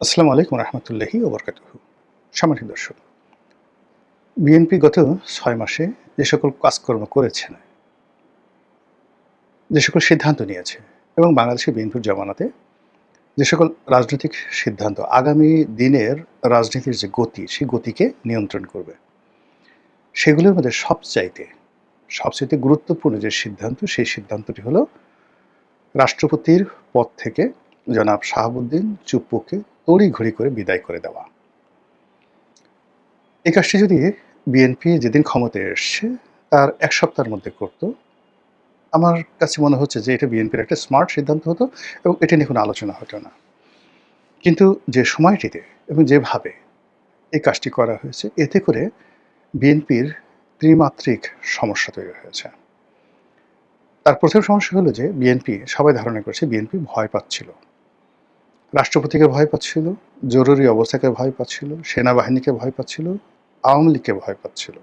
আসসালামু আলাইকুম রহমতুল্লাহি ওবরকাতুহু। সম্মানিত দর্শক, বিএনপি গত ৬ মাসে যে সকল কাজকর্ম করেছেন, যে সকল সিদ্ধান্ত নিয়েছে এবং বাংলাদেশে বিএনপির জমানাতে যে সকল রাজনৈতিক সিদ্ধান্ত আগামী দিনের রাজনীতির যে গতি, সেই গতিকে নিয়ন্ত্রণ করবে। সেগুলোর মধ্যে সবচাইতে গুরুত্বপূর্ণ যে সিদ্ধান্ত, সেই সিদ্ধান্তটি হলো রাষ্ট্রপতির পদ থেকে জনাব শাহাবুদ্দিন চুপ্পুকে তড়িঘড়ি করে বিদায় করে দেওয়া। এই কাজটি যদি বিএনপি যেদিন ক্ষমতায় এসছে তার ১ সপ্তাহের মধ্যে করত, আমার কাছে মনে হচ্ছে যে এটা বিএনপির একটা স্মার্ট সিদ্ধান্ত হতো এবং এটা নিয়ে কোনো আলোচনা হতো না। কিন্তু যে সময়টিতে এবং যেভাবে এই কাজটি করা হয়েছে, এতে করে বিএনপির ত্রিমাত্রিক সমস্যা তৈরি হয়েছে। তার ১ম সমস্যা হলো যে সবাই ধারণা করছে বিএনপি ভয় পাচ্ছিল। রাষ্ট্রপতিকে ভয় পাচ্ছিল, জরুরি অবস্থাকে ভয় পাচ্ছিল, সেনাবাহিনীকে ভয় পাচ্ছিল, আওয়ামী লীগকে ভয় পাচ্ছিল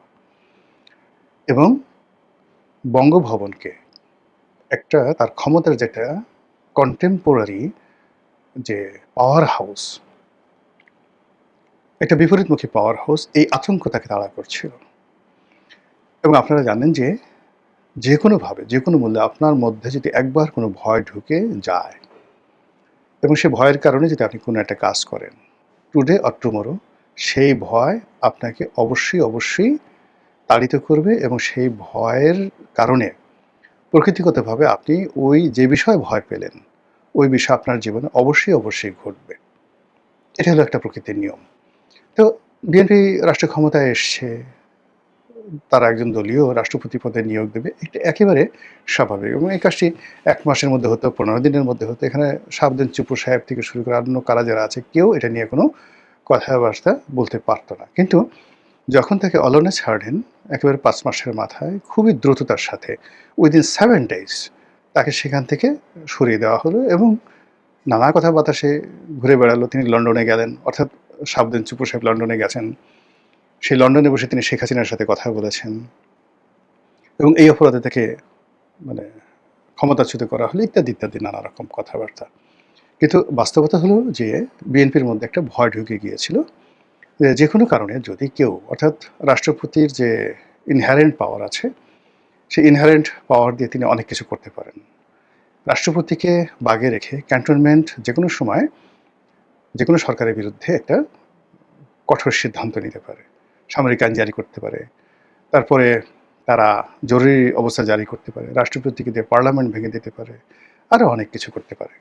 এবং বঙ্গভবনকে একটা তার ক্ষমতার যেটা কন্টেম্পোরারি যে পাওয়ার হাউস, একটা বিপরীতমুখী পাওয়ার হাউস, এই আতঙ্ক তাকে তাড়া করছিল। এবং আপনারা জানেন যে যেকোনোভাবে, যেকোনো মূল্যে আপনার মধ্যে যদি একবার কোনো ভয় ঢুকে যায় এবং সে ভয়ের কারণে যদি আপনি কোনো একটা কাজ করেন, টুডে অর টুমরো সেই ভয় আপনাকে অবশ্যই তাড়িত করবে এবং সেই ভয়ের কারণে প্রকৃতিগতভাবে আপনি ওই যে বিষয়ে ভয় পেলেন, ওই বিষয় আপনার জীবনে অবশ্যই ঘটবে। এটা হলো একটা প্রকৃতির নিয়ম। তো বিএনপি রাষ্ট্র ক্ষমতায় এসছে, তারা একজন দলীয় রাষ্ট্রপতি পদে নিয়োগ দেবে, এটা একেবারে স্বাভাবিক এবং এই কাজটি ১ মাসের মধ্যে হতো, ১৫ দিনের মধ্যে হতো। এখানে শাহাবুদ্দিন চুপ্পু সাহেব থেকে শুরু করে অন্য কারা যারা আছে, কেউ এটা নিয়ে কোনো কথাবার্তা বলতে পারত না। কিন্তু যখন তাকে অলনে ছাড়লেন, একেবারে ৫ মাসের মাথায় খুবই দ্রুততার সাথে উইদিন 7 ডেজ তাকে সেখান থেকে সরিয়ে দেওয়া হলো এবং নানা কথা বাতাসে ঘুরে বেড়ালো। তিনি লন্ডনে গেলেন, অর্থাৎ শাহাবুদ্দিন চুপ্পু সাহেব লন্ডনে গেছেন। সেই লন্ডনে বসে তিনি শেখ হাসিনার সাথে কথা বলেছেন এবং এই অপরাধে তাকে মানে ক্ষমতাচ্যুত করা হলো ইত্যাদি নানা রকম কথাবার্তা। কিন্তু বাস্তবতা হলো যে বিএনপির মধ্যে একটা ভয় ঢুকে গিয়েছিল যে কোনো কারণে যদি কেউ, অর্থাৎ রাষ্ট্রপতির যে ইনহেরেন্ট পাওয়ার আছে, সেই ইনহেরেন্ট পাওয়ার দিয়ে তিনি অনেক কিছু করতে পারেন। রাষ্ট্রপতিকে বাগে রেখে ক্যান্টনমেন্ট যেকোনো সময় যেকোনো সরকারের বিরুদ্ধে একটা কঠোর সিদ্ধান্ত নিতে পারে, সামরিক আইন জারি করতে পারে, তারপরে তারা জরুরি অবস্থা জারি করতে পারে, রাষ্ট্রপতিকে দিয়ে পার্লামেন্ট ভেঙে দিতে পারে, আরও অনেক কিছু করতে পারে।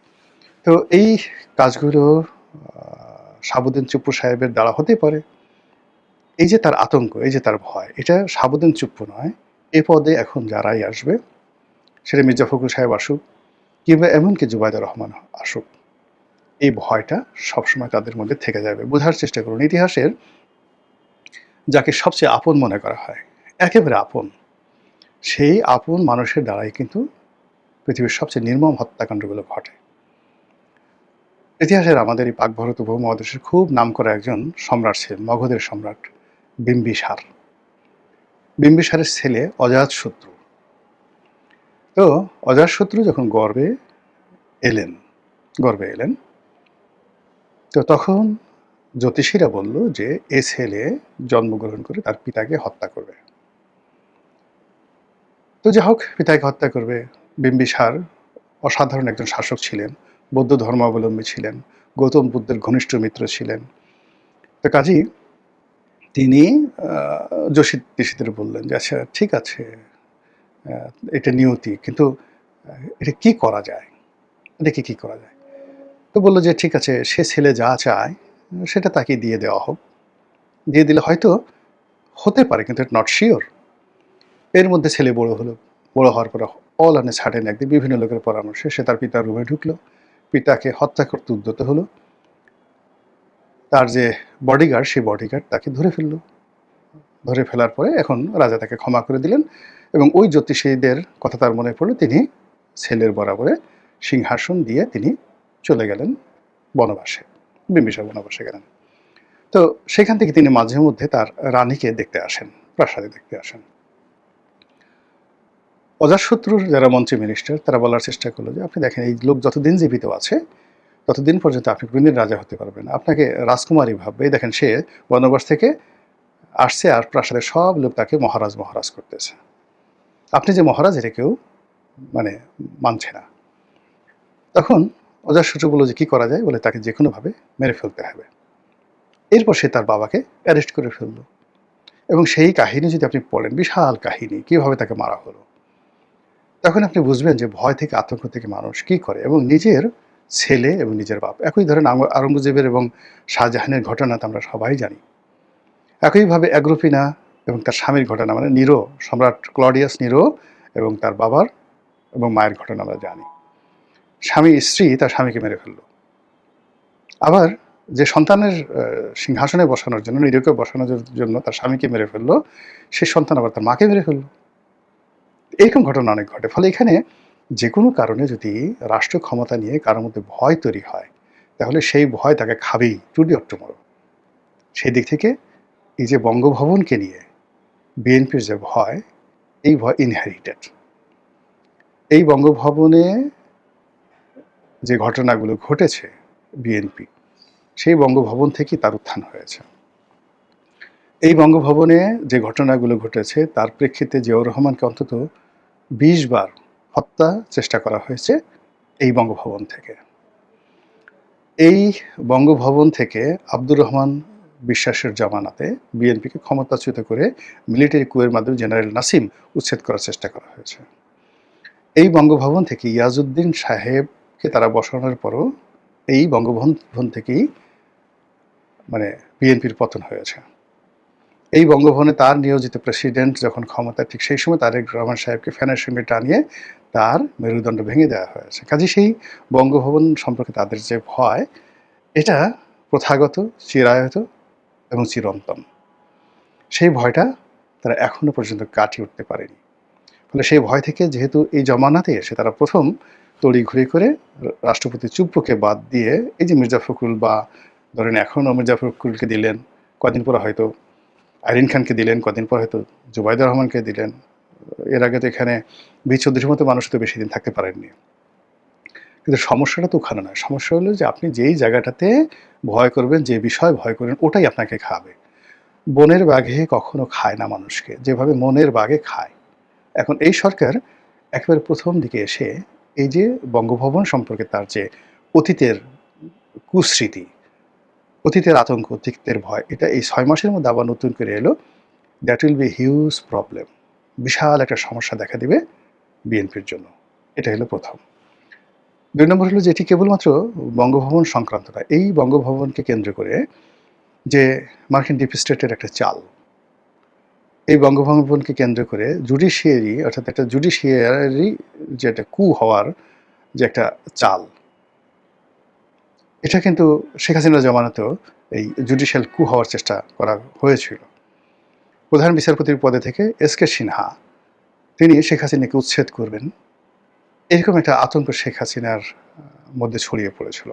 তো এই কাজগুলো শাহাবুদ্দিন চুপ্পু সাহেবের দ্বারা হতে পারে। এই যে তার আতঙ্ক, এই যে তার ভয়, এটা শাহাবুদ্দিন চুপ্পু নয়, এ পদে এখন যারাই আসবে, সেটা মির্জা ফখরুল সাহেব আসুক কিংবা এমনকি জুবাইদুর রহমান আসুক, এই ভয়টা সবসময় তাদের মধ্যে থেকে যাবে। বোঝার চেষ্টা করুন, ইতিহাসের যাকে সবচেয়ে আপন মনে করা হয়, একেবারে আপন, সেই আপন মানুষের দ্বারাই কিন্তু পৃথিবীর সবচেয়ে নির্মম হত্যাকাণ্ডগুলো ঘটে। ইতিহাসের আমাদের এই পাক ভারত উপমহাদেশের খুব নামকরা একজন সম্রাট ছিলেন, মগধের সম্রাট বিম্বিসার। বিম্বিসারের ছেলে অজাতশত্রু। তো অজাতশত্রু যখন এলেন গর্বে এলেন, তো তখন জ্যোতিষীরা বলল যে এ ছেলে জন্মগ্রহণ করে তার পিতাকে হত্যা করবে। তো যাই হোক, পিতাকে হত্যা করবে। বিম্বিসার অসাধারণ একজন শাসক ছিলেন, বৌদ্ধ ধর্মাবলম্বী ছিলেন, গৌতম বুদ্ধের ঘনিষ্ঠ মিত্র ছিলেন। তো কাজেই তিনি জ্যোতিষীদের বললেন যে আচ্ছা ঠিক আছে, এটা নিয়তি, কিন্তু এটা কি করা যায়, এটাকে কি করা যায়? তো বললো যে ঠিক আছে, সে ছেলে যা চায় সেটা তাকে দিয়ে দেওয়া হোক, দিয়ে দিলে হয়তো হতে পারে, কিন্তু নট শিওর। এর মধ্যে ছেলে বড় হলো, বড় হওয়ার পর অল অন এ সাডেন একদিন বিভিন্ন লোকের পরামর্শে সে তার পিতার রুমে ঢুকলো, পিতাকে হত্যা করতে উদ্যত হলো। তার যে বডিগার্ড, সেই বডিগার্ড তাকে ধরে ফেললো। ধরে ফেলার পরে এখন রাজা তাকে ক্ষমা করে দিলেন এবং ওই জ্যোতিষীদের কথা তার মনে পড়লো, তিনি ছেলের বরাবরে সিংহাসন দিয়ে তিনি চলে গেলেন বনবাসে, বিম্বিসার বনবাসে গেলেন। তো সেখান থেকে তিনি মাঝে মধ্যে তার রানীকে দেখতে আসেন, প্রাসাদে দেখতে আসেন। অজাতশত্রুর যারা মন্ত্রী মিনিস্টার, তারা বলার চেষ্টা করলো যে আপনি দেখেন এই লোক যতদিন জীবিত আছে ততদিন পর্যন্ত আপনি কোনোদিন রাজা হতে পারবেন না। আপনাকে রাজকুমারী ভাববে। এই দেখেন সে বনবাস থেকে আসছে আর প্রাসাদের সব লোক তাকে মহারাজ, মহারাজ করতেছে। আপনি যে মহারাজ এটা কেউ মানে মানছে না। তখন অজাতশত্রু বলল যে, "কি করা যায়?" বলে, "তাকে যেকোনোভাবে মেরে ফেলতে হবে।" এরপর সে তার বাবাকে অ্যারেস্ট করে ফেলল। এবং সেই কাহিনী যদি আপনি পড়েন, বিশাল কাহিনী, কিভাবে তাকে মারা হলো। তখন আপনি বুঝবেন যে ভয় থেকে, আতঙ্ক থেকে মানুষ কি করে এবং নিজের ছেলে এবং নিজের বাপ। একই ধরেন আওরঙ্গজেবের এবং শাহজাহানের ঘটনা তো আমরা সবাই জানি। একইভাবে অ্যাগ্রিপিনা এবং তার স্বামীর ঘটনা মানে নিরো, সম্রাট ক্লডিয়াস নিরো এবং তার বাবার এবং মায়ের ঘটনা আমরা জানি। স্ত্রী তার স্বামীকে মেরে ফেলল। আবার যে সন্তানের সিংহাসনে বসানোর জন্য, নিরোকে বসানোর জন্য তার স্বামীকে মেরে ফেলল, সেই সন্তান আবার তার মাকে মেরে ফেলল। এরকম ঘটনা অনেক ঘটে। ফলে এখানে যেকোনো কারণে যদি রাষ্ট্র ক্ষমতা নিয়ে কারোর মধ্যে ভয় তৈরি হয়, তাহলে সেই ভয় তাকে খাবেই টুডে অর টুমরো। সেই দিক থেকে এই যে বঙ্গভবনকে নিয়ে বিএনপির যে ভয়, এই ভয় ইনহেরিটেড। এই বঙ্গভবনে যে ঘটনাগুলো ঘটেছে বিএনপি, সেই বঙ্গভবন থেকেই তার উত্থান হয়েছে। এই বঙ্গভবনে যে ঘটনাগুলো ঘটেছে তার প্রেক্ষিতে জিয়াউর রহমানকে অন্তত ২০ বার হত্যা চেষ্টা করা হয়েছে এই বঙ্গভবন থেকে। এই বঙ্গভবন থেকে আব্দুর রহমান বিশ্বাসের জামানাতে বিএনপিকে ক্ষমতাচ্যুত করে মিলিটারি কুয়ের মাধ্যমে জেনারেল নাসিম উচ্ছেদ করার চেষ্টা করা হয়েছে। এই বঙ্গভবন থেকে ইয়াজউদ্দিন সাহেবকে তারা বসানোর পরও এই বঙ্গভবন থেকেই মানে বিএনপির পতন হয়েছে। এই বঙ্গভবনে তার নিয়োজিত প্রেসিডেন্ট যখন ক্ষমতায়, ঠিক সেই সময় তারেক রহমান সাহেবকে ফ্যানের সঙ্গে টানিয়ে তার মেরুদণ্ড ভেঙে দেওয়া হয়েছে। কাজে সেই বঙ্গভবন সম্পর্কে তাদের যে ভয়, এটা প্রথাগত, চিরায়ত এবং চিরন্তন। সেই ভয়টা তারা এখনো পর্যন্ত কাটিয়ে উঠতে পারেনি। ফলে সেই ভয় থেকে যেহেতু এই জমানাতে এসে তারা প্রথম তড়িঘড়ি করে রাষ্ট্রপতি চুপ্পুকে বাদ দিয়ে এই যে মির্জা ফখরুল বা ধরেন এখনও মির্জা ফখরুলকে দিলেন, কদিন পরে হয়তো আইরিন খানকে দিলেন, কদিন পর হয়তো জুবাইদুর রহমানকে দিলেন। এর আগে তো এখানে বীর চৌধুরীর মতো মানুষ তো বেশি দিন থাকতে পারেননি। কিন্তু সমস্যাটা তো ওখানে নয়। সমস্যা হলো যে আপনি যেই জায়গাটাতে ভয় করবেন, যে বিষয় ভয় করবেন, ওটাই আপনাকে খাবে। বনের বাঘে কখনো খায় না মানুষকে, যেভাবে মনের বাঘে খায়। এখন এই সরকার একেবারে প্রথম দিকে এসে এই যে বঙ্গভবন সম্পর্কে তার যে অতীতের কুস্মৃতি, অতীতের আতঙ্ক, অতীতের ভয়, এটা এই ৬ মাসের মধ্যে আবার নতুন করে এলো। That will be huge problem. বিশাল একটা সমস্যা দেখা দিবে বিএনপির জন্য। এটা হলো প্রথম। ২ নম্বর হলো যে এটি কেবলমাত্র বঙ্গভবন সংক্রান্ত না। এই বঙ্গভবনকে কেন্দ্র করে যে মার্কিন ডিপ স্টেটের একটা চাল, এই বঙ্গভবনকে কেন্দ্র করে জুডিশিয়ারি, অর্থাৎ একটা জুডিশিয়ারি যে একটা কু হওয়ার যে একটা চাল, এটা কিন্তু শেখ হাসিনার জামানাতেও এই জুডিশিয়াল কু হওয়ার চেষ্টা করা হয়েছিল। প্রধান বিচারপতির পদে থেকে এস.কে. সিনহা, তিনি শেখ হাসিনাকে উচ্ছেদ করবেন, এরকম একটা আতঙ্ক শেখ হাসিনার মধ্যে ছড়িয়ে পড়েছিল।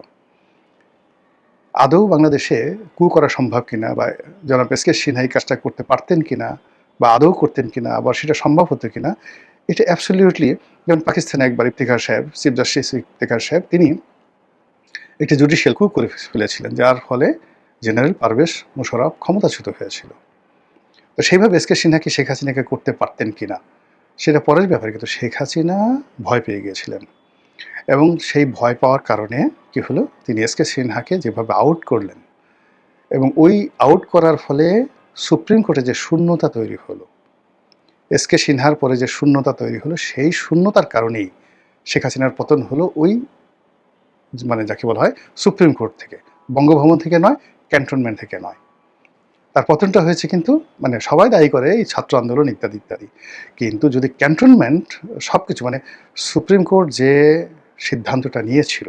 আদৌ বাংলাদেশে কু করা সম্ভব কিনা, বা জনাব এস.কে. সিনহা এই কাজটা করতে পারতেন কিনা, বা আদৌ করতেন কিনা, আবার সেটা সম্ভব হতো কিনা, এটা অ্যাবসলিউটলি, যেমন পাকিস্তানে একবার ইফতেখার সাহেব, চিফ জাস্টিস ইফতেখার সাহেব, তিনি একটি জুডিশিয়াল কু করে ফেলেছিলেন, যার ফলে জেনারেল পারভেজ মোশাররফ ক্ষমতাচ্যুত হয়েছিল। তো সেইভাবে এস.কে. সিনহা কি শেখ হাসিনাকে করতে পারতেন কিনা সেটা পরের ব্যাপার, কিন্তু শেখ হাসিনা ভয় পেয়ে গিয়েছিলেন এবং সেই ভয় পাওয়ার কারণে কি হলো, তিনি এস.কে. সিনহাকে যেভাবে আউট করলেন এবং ওই আউট করার ফলে সুপ্রিম কোর্টে যে শূন্যতা তৈরি হলো, এস.কে. সিনহার পরে যে শূন্যতা তৈরি হলো, সেই শূন্যতার কারণেই শেখ হাসিনার পতন হলো, ওই মানে যাকে বলা হয় সুপ্রিম কোর্ট থেকে, বঙ্গভবন থেকে নয়, ক্যান্টনমেন্ট থেকে নয়। তার পতনটা হয়েছে কিন্তু মানে সবাই দায়ী করে এই ছাত্র আন্দোলন ইত্যাদি ইত্যাদি। কিন্তু যদি ক্যান্টনমেন্ট সব কিছু মানে সুপ্রিম কোর্ট যে সিদ্ধান্তটা নিয়েছিল,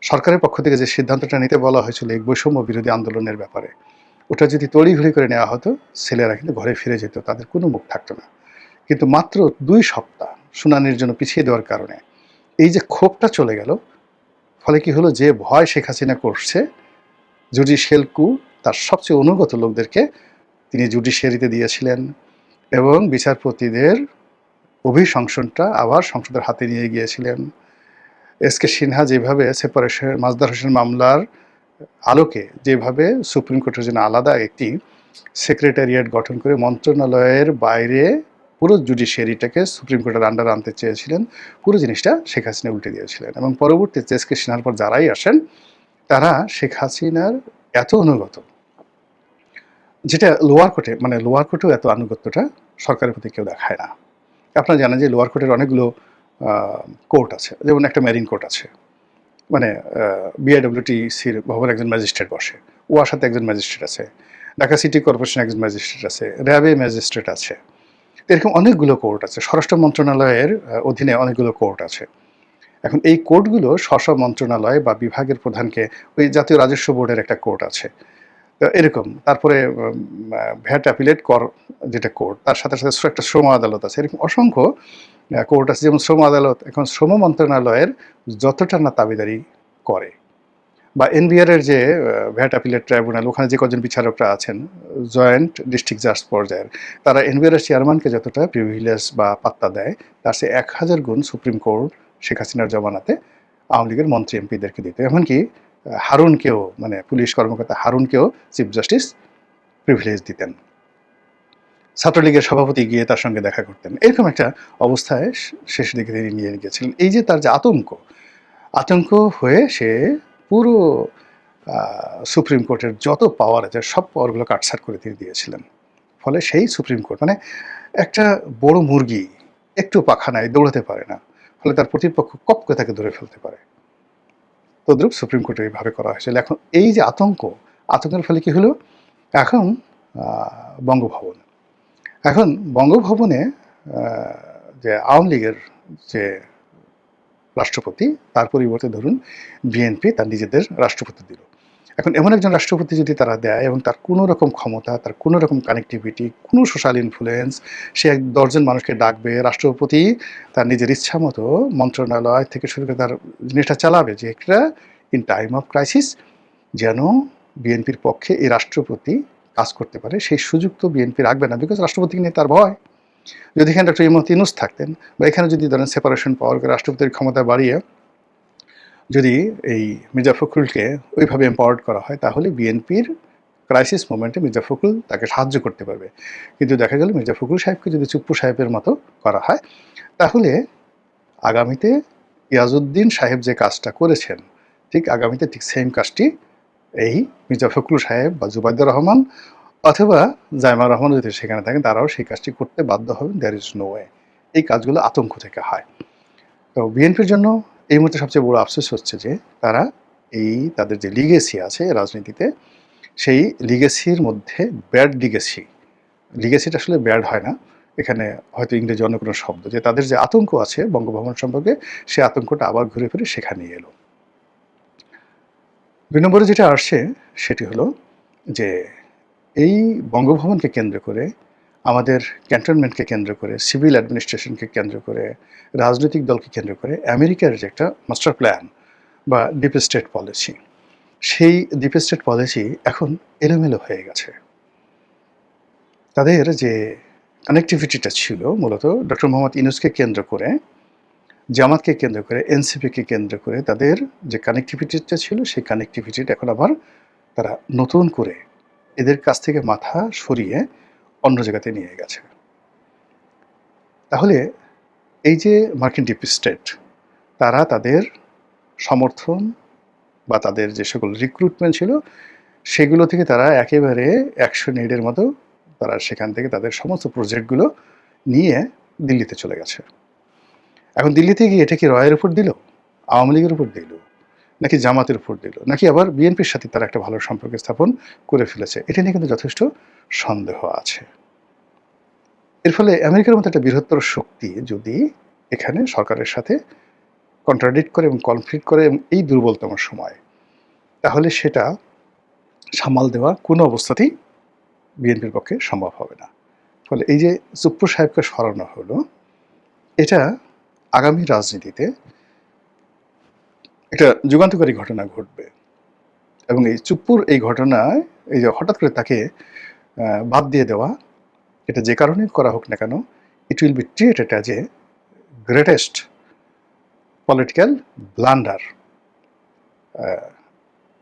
সরকারের পক্ষ থেকে যে সিদ্ধান্তটা নিতে বলা হয়েছিল এই বৈষম্য বিরোধী আন্দোলনের ব্যাপারে, ওটা যদি তড়িঘড়ি করে নেওয়া হতো, ছেলেরা কিন্তু ঘরে ফিরে যেত, তাদের কোনো মুখ থাকতো না। কিন্তু মাত্র ২ সপ্তাহ শুনানির জন্য পিছিয়ে দেওয়ার কারণে এই যে ক্ষোভটা চলে গেল, ফলে কি হলো, যে ভয় শেখ হাসিনা করছে জুডিশিয়াল কু, তার সবচেয়ে অনুগত লোকদেরকে তিনি জুডিশিয়ারিতে দিয়েছিলেন এবং বিচারপতিদের অভিশংসনটা আবার সংসদের হাতে নিয়ে গিয়েছিলেন এস.কে. সিনহা যেভাবে সেপারেশন মাজদার হোসেন মামলার আলোকে যেভাবে সুপ্রিম কোর্টের জন্য আলাদা একটি সেক্রেটারিয়েট গঠন করে মন্ত্রণালয়ের বাইরে পুরো জুডিশিয়ারিটাকে সুপ্রিম কোর্টের আন্ডারে আনতে চেয়েছিলেন, পুরো জিনিসটা শেখ হাসিনা উল্টে দিয়েছিলেন। এবং পরবর্তীতে এস.কে. সিনহার পর যারাই আসেন তারা শেখ হাসিনার এত অনুগত, যেটা লোয়ার কোর্টে, মানে লোয়ার কোর্টেও এত আনুগত্যটা সরকারের প্রতি কেউ দেখায় না। আপনারা জানেন যে লোয়ার কোর্টের অনেকগুলো কোর্ট আছে, যেমন একটা মেরিন কোর্ট আছে, মানে বিআইডব্লিউটিসির ভবনে একজন ম্যাজিস্ট্রেট বসে, ওয়াসাতে একজন ম্যাজিস্ট্রেট আছে, ঢাকা সিটি কর্পোরেশনে একজন ম্যাজিস্ট্রেট আছে, র্যাবে ম্যাজিস্ট্রেট আছে, এরকম অনেকগুলো কোর্ট আছে। স্বরাষ্ট্র মন্ত্রণালয়ের অধীনে অনেকগুলো কোর্ট আছে। এখন এই কোর্টগুলো স্ব মন্ত্রণালয় বা বিভাগের প্রধানকে, ওই জাতীয় রাজস্ব বোর্ডের একটা কোর্ট আছে এরকম, তারপরে ভ্যাট অ্যাপিলেট কর যেটা কোর্ট, তার সাথে সাথে একটা শ্রম আদালত আছে, এরকম অসংখ্য কোর্ট আছে। যেমন শ্রম আদালত এখন শ্রম মন্ত্রণালয়ের যতটা না দাবিদারি করে, বা এনবিআর এর যে ভ্যাট অ্যাপিলেট ট্রাইব্যুনাল, ওখানে যে কজন বিচারকরা আছেন জয়েন্ট ডিস্ট্রিক্ট জাজ পর্যায়ের, তারা এনবিআর এর চেয়ারম্যানকে যতটা প্রিভিলেজ বা পাত্তা দেয়, তার সে 1000 গুণ সুপ্রিম কোর্ট শেখ হাসিনার জমানাতে আওয়ামী লীগের মন্ত্রী এমপিদেরকে দিত। এমনকি হারুনকেও, মানে পুলিশ কর্মকর্তা হারুনকেও চিফ জাস্টিস প্রিভিলেজ দিতেন। ছাত্রলীগের সভাপতি গিয়ে তার সঙ্গে দেখা করতেন। এরকম একটা অবস্থায় শেষের দিকে তিনি নিয়ে গেছিলেন। এই যে তার যে আতঙ্ক হয়ে সে পুরো সুপ্রিম কোর্টের যত পাওয়ার আছে সব পাওয়ারগুলো কাটছাট করে তিনি দিয়েছিলেন। ফলে সেই সুপ্রিম কোর্ট, মানে একটা বড় মুরগি একটু পাখা নাই, দৌড়াতে পারে না, ফলে তার প্রতিপক্ষ কপ করে তাকে ধরে ফেলতে পারে। তদ্রুপ সুপ্রিম কোর্টে এইভাবে করা হয়েছিল। এখন এই যে আতঙ্কের ফলে কি হলো, এখন বঙ্গভবনে যে আওয়ামী লীগের যে রাষ্ট্রপতি, তার পরিবর্তে ধরুন বিএনপি তার নিজেদের রাষ্ট্রপতি দিল। এখন এমন একজন রাষ্ট্রপতি যদি তারা দেয় এবং তার কোনো রকম ক্ষমতা, তার কোনো রকম কানেক্টিভিটি, কোনো সোশ্যাল ইনফ্লুয়েন্স, সে 10 জন মানুষকে ডাকবে, রাষ্ট্রপতি তার নিজের ইচ্ছা মতো মন্ত্রণালয় থেকে শুরু করে তার জিনিসটা চালাবে, যে একটা ইন টাইম অফ ক্রাইসিস যেন বিএনপির পক্ষে এই রাষ্ট্রপতি কাজ করতে পারে, সেই সুযোগ তো বিএনপি রাখবে না, বিকজ রাষ্ট্রপতিকে নিয়ে তার ভয়। যদি এখানে ডক্টর ইমামতি ইউনূস থাকতেন, বা এখানে যদি ধরেন সেপারেশন পাওয়ার রাষ্ট্রপতির ক্ষমতা বাড়িয়ে যদি এই মির্জা ফখরুলকে ওইভাবে এম্পাওয়ার্ড করা হয়, তাহলে বিএনপির ক্রাইসিস মোমেন্টে মির্জা ফখরুল তাকে সাহায্য করতে পারবে। কিন্তু দেখা গেল মির্জা ফখরুল সাহেবকে যদি চুপ্পু সাহেবের মতো করা হয়, তাহলে আগামীতে ইয়াজউদ্দিন সাহেব যে কাজটা করেছেন, ঠিক আগামীতে ঠিক সেম কাজটি এই মির্জা ফখরুল সাহেব বা জুবাইদুর রহমান অথবা জাইমা রহমান যদি সেখানে থাকেন, তারাও সেই কাজটি করতে বাধ্য হবেন। There is no way. এই কাজগুলো আতঙ্ক থেকে হয়। তো বিএনপির জন্য এই মুহূর্তে সবচেয়ে বড় আফসোস হচ্ছে যে তারা এই তাদের যে লিগেসি আছে রাজনীতিতে, সেই লিগেসির মধ্যে ব্যাড লিগেসিটা আসলে ব্যাড হয় না, এখানে হয়তো ইংরেজি অন্য কোনো শব্দ, যে তাদের যে আতঙ্ক আছে বঙ্গভবন সম্পর্কে, সে আতঙ্কটা আবার ঘুরে ফিরে সেখানেই এলো। 2 নম্বরে যেটা আসছে সেটি হলো যে এই বঙ্গভবনকে কেন্দ্র করে, আমাদের ক্যান্টনমেন্টকে কেন্দ্র করে, সিভিল অ্যাডমিনিস্ট্রেশনকে কেন্দ্র করে, রাজনৈতিক দলকে কেন্দ্র করে আমেরিকার যে একটা মাস্টার প্ল্যান বা ডিপ স্টেট পলিসি, সেই ডিপ স্টেট পলিসি এখন এলোমেলো হয়ে গেছে। তাদের যে কানেক্টিভিটিটা ছিল মূলত ডক্টর মোহাম্মদ ইউনূসকে কেন্দ্র করে, জামাতকে কেন্দ্র করে, এনসিপিকে কেন্দ্র করে তাদের যে কানেক্টিভিটিটা ছিল, সেই কানেক্টিভিটিটা এখন আবার তারা নতুন করে এদের কাছ থেকে মাথা সরিয়ে অন্য জায়গাতে নিয়ে গেছে। তাহলে এই যে মার্কিন ডিপ স্টেট, তারা তাদের সমর্থন বা তাদের যে সকল রিক্রুটমেন্ট ছিল, সেগুলো থেকে তারা একেবারে অ্যাকশন এইডের মতো তারা সেখান থেকে তাদের সমস্ত প্রজেক্টগুলো নিয়ে দিল্লিতে চলে গেছে। এখন দিল্লিতে গিয়ে এটা কি রয়ের উপর দিল, আওয়ামী লীগের উপর দিল, নাকি জামাতের উপর দিল, নাকি আবার বিএনপির সাথে তারা একটা ভালো সম্পর্ক স্থাপন করে ফেলেছে, এটা নিয়ে কিন্তু যথেষ্ট সন্দেহ আছে। এর ফলে আমেরিকার মতো একটা বৃহত্তর শক্তি যদি এখানে সরকারের সাথে কন্ট্রাডিক্ট করে এবং কনফ্লিক্ট করে এই দুর্বলতম সময়, তাহলে সেটা সামাল দেওয়া কোনো অবস্থাতেই বিএনপির পক্ষে সম্ভব হবে না। ফলে এই যে চুপ্পু সাহেবকে সরানো হলো, এটা আগামী রাজনীতিতে একটা যুগান্তকারী ঘটনা ঘটবে। এবং এই চুপ্পুর এই ঘটনায়, এই যে হঠাৎ করে তাকে বাদ দিয়ে দেওয়া, এটা যে কারণে করা হোক না কেন, it will be treated as a greatest political blunder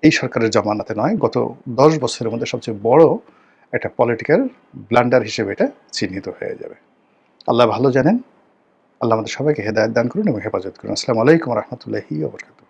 এই সরকারের জমানাতে নয়, গত 10 বছরের মধ্যে সবচেয়ে বড় একটা পলিটিক্যাল ব্লান্ডার হিসেবে এটা চিহ্নিত হয়ে যাবে। আল্লাহ ভালো জানেন। আল্লাহ আমাদের সবাইকে হেদায়েত দান করুন এবং হেফাজত করুন। আসসালামু আলাইকুম ওয়া রাহমাতুল্লাহি ওয়া বারাকাতুহু।